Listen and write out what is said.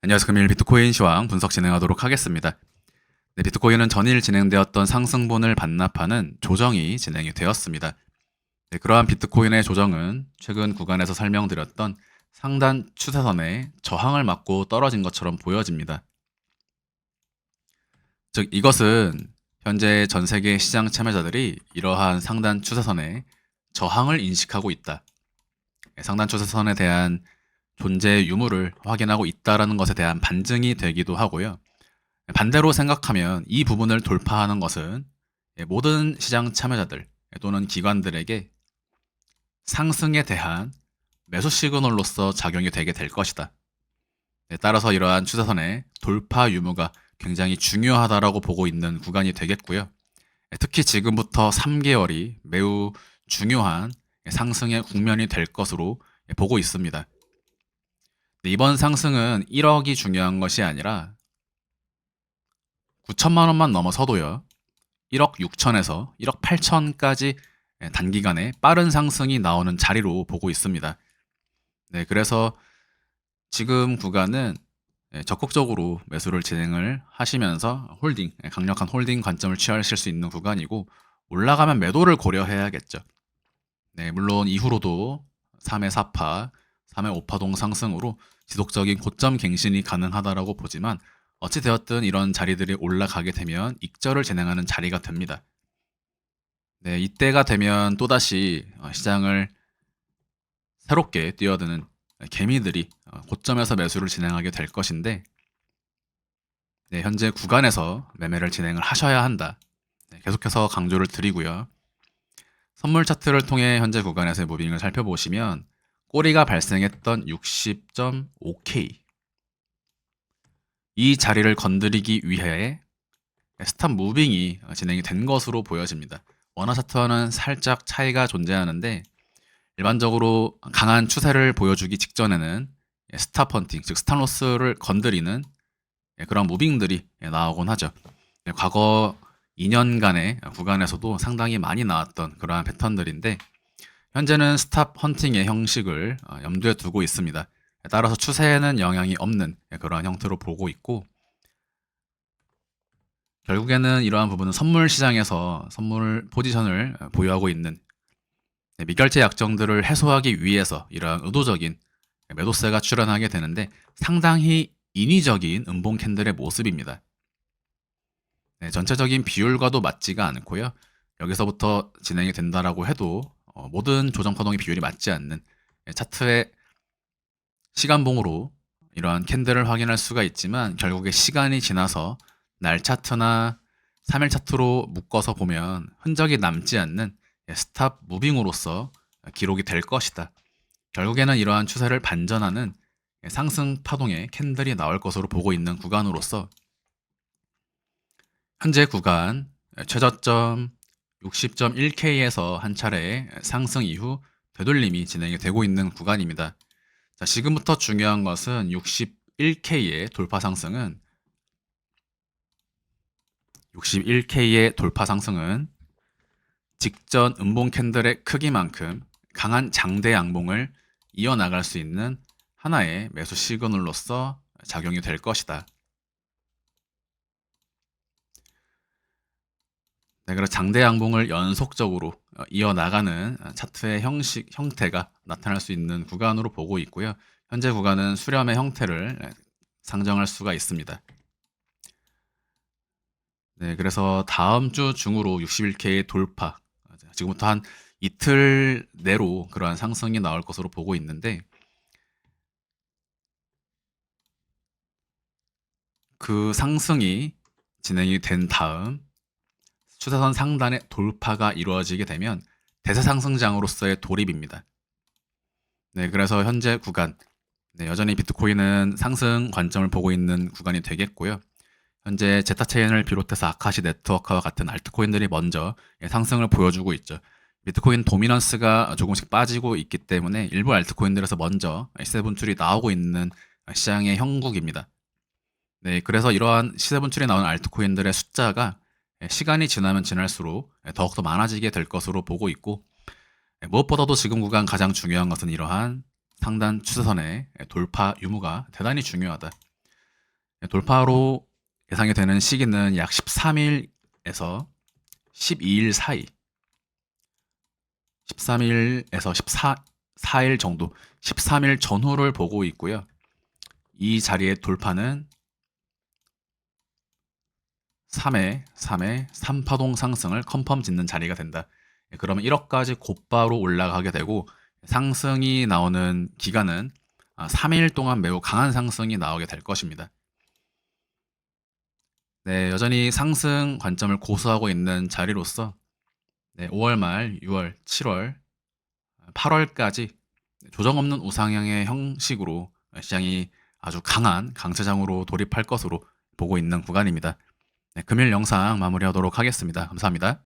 안녕하세요. 금일 비트코인 시황 분석 진행하도록 하겠습니다. 네, 비트코인은 전일 진행되었던 상승분을 반납하는 조정이 진행이 되었습니다. 네, 그러한 비트코인의 조정은 최근 구간에서 설명드렸던 상단 추세선의 저항을 맞고 떨어진 것처럼 보여집니다. 즉 이것은 현재 전 세계 시장 참여자들이 이러한 상단 추세선의 저항을 인식하고 있다. 상단 추세선에 대한 존재의 유무를 확인하고 있다는 것에 대한 반증이 되기도 하고요. 반대로 생각하면 이 부분을 돌파하는 것은 모든 시장 참여자들 또는 기관들에게 상승에 대한 매수 시그널로서 작용이 되게 될 것이다. 따라서 이러한 추세선의 돌파 유무가 굉장히 중요하다라고 보고 있는 구간이 되겠고요. 특히 지금부터 3개월이 매우 중요한 상승의 국면이 될 것으로 보고 있습니다. 이번 상승은 1억이 중요한 것이 아니라 9천만 원만 넘어서도요. 1억 6천에서 1억 8천까지 단기간에 빠른 상승이 나오는 자리로 보고 있습니다. 네, 그래서 지금 구간은 적극적으로 매수를 진행을 하시면서 강력한 홀딩 관점을 취하실 수 있는 구간이고 올라가면 매도를 고려해야겠죠. 네, 물론 이후로도 3회 4파, 3회 5파동 상승으로 지속적인 고점 갱신이 가능하다라고 보지만 어찌되었든 이런 자리들이 올라가게 되면 익절을 진행하는 자리가 됩니다. 네, 이때가 되면 또다시 시장을 새롭게 뛰어드는 개미들이 고점에서 매수를 진행하게 될 것인데 네, 현재 구간에서 매매를 진행을 하셔야 한다. 네, 계속해서 강조를 드리고요. 선물 차트를 통해 현재 구간에서의 무빙을 살펴보시면 꼬리가 발생했던 60.5K 이 자리를 건드리기 위해 스탑 무빙이 진행이 된 것으로 보여집니다. 원화 차트와는 살짝 차이가 존재하는데 일반적으로 강한 추세를 보여주기 직전에는 스탑 헌팅, 즉 스탑로스를 건드리는 그런 무빙들이 나오곤 하죠. 과거 2년간의 구간에서도 상당히 많이 나왔던 그러한 패턴들인데 현재는 스탑 헌팅의 형식을 염두에 두고 있습니다. 따라서 추세에는 영향이 없는 그러한 형태로 보고 있고 결국에는 이러한 부분은 선물 시장에서 선물 포지션을 보유하고 있는 미결제 약정들을 해소하기 위해서 이러한 의도적인 매도세가 출현하게 되는데 상당히 인위적인 음봉 캔들의 모습입니다. 네, 전체적인 비율과도 맞지가 않고요. 여기서부터 진행이 된다라고 해도 모든 조정 파동의 비율이 맞지 않는 차트의 시간봉으로 이러한 캔들을 확인할 수가 있지만 결국에 시간이 지나서 날 차트나 3일 차트로 묶어서 보면 흔적이 남지 않는 스탑 무빙으로서 기록이 될 것이다. 결국에는 이러한 추세를 반전하는 상승 파동의 캔들이 나올 것으로 보고 있는 구간으로서 현재 구간 최저점 60.1K에서 한 차례 상승 이후 되돌림이 진행이 되고 있는 구간입니다. 자, 지금부터 중요한 것은 61K의 돌파 상승은 직전 음봉 캔들의 크기만큼 강한 장대 양봉을 이어나갈 수 있는 하나의 매수 시그널로서 작용이 될 것이다. 네, 그래서 장대 양봉을 연속적으로 이어나가는 차트의 형태가 나타날 수 있는 구간으로 보고 있고요. 현재 구간은 수렴의 형태를 상정할 수가 있습니다. 네, 그래서 다음 주 중으로 61K 돌파, 지금부터 한 이틀 내로 그러한 상승이 나올 것으로 보고 있는데 그 상승이 진행이 된 다음 추세선 상단의 돌파가 이루어지게 되면 대세 상승장으로서의 돌입입니다. 네, 그래서 현재 구간 여전히 비트코인은 상승 관점을 보고 있는 구간이 되겠고요. 현재 제타체인을 비롯해서 아카시 네트워크와 같은 알트코인들이 먼저 상승을 보여주고 있죠. 비트코인 도미넌스가 조금씩 빠지고 있기 때문에 일부 알트코인들에서 먼저 시세 분출이 나오고 있는 시장의 형국입니다. 네, 그래서 이러한 시세 분출이 나오는 알트코인들의 숫자가 시간이 지나면 지날수록 더욱더 많아지게 될 것으로 보고 있고 무엇보다도 지금 구간 가장 중요한 것은 이러한 상단 추세선의 돌파 유무가 대단히 중요하다. 돌파로 예상이 되는 시기는 약 13일에서 12일 사이, 13일에서 14일 정도, 13일 전후를 보고 있고요. 이 자리의 돌파는 3회 3파동 상승을 컨펌 짓는 자리가 된다. 그러면 1억까지 곧바로 올라가게 되고, 상승이 나오는 기간은 3일 동안 매우 강한 상승이 나오게 될 것입니다. 네, 여전히 상승 관점을 고수하고 있는 자리로서 5월 말, 6월, 7월, 8월까지 조정 없는 우상향의 형식으로 시장이 아주 강한 강세장으로 돌입할 것으로 보고 있는 구간입니다. 네, 금일 영상 마무리하도록 하겠습니다. 감사합니다.